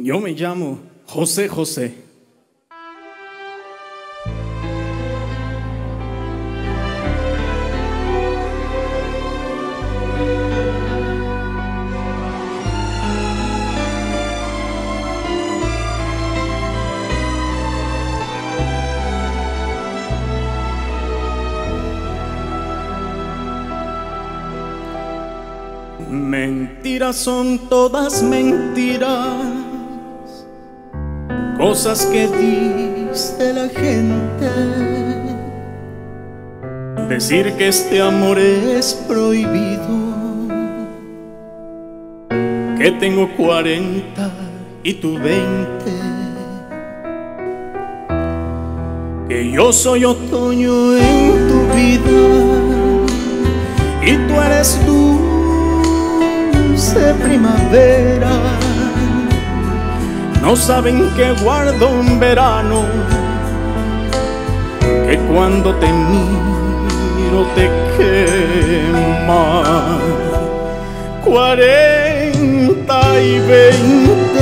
Yo me llamo José José. Mentiras son todas mentiras, cosas que dice la gente. Decir que este amor es prohibido, que tengo 40 y tú 20, que yo soy otoño en tu vida y tú eres dulce primavera. No saben que guardo un verano, que cuando te miro te quema. 40 y 20,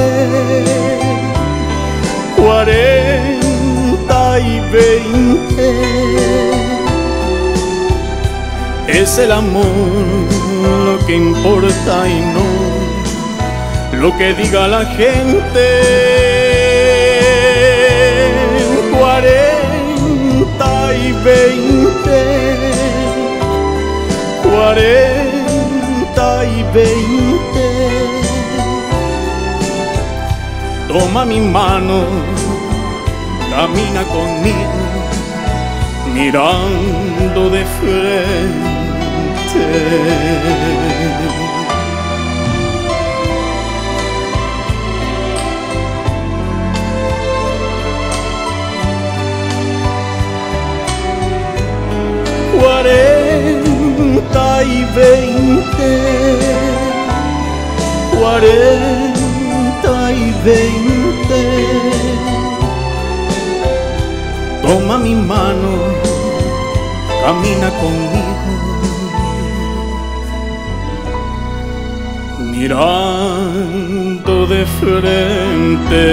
40 y 20. Es el amor lo que importa y no lo que diga la gente. 40 y 20, 40 y 20. Toma mi mano, camina conmigo, mirando de frente. 40 y 20, 40 y 20. Toma mi mano, camina conmigo, mirando de frente.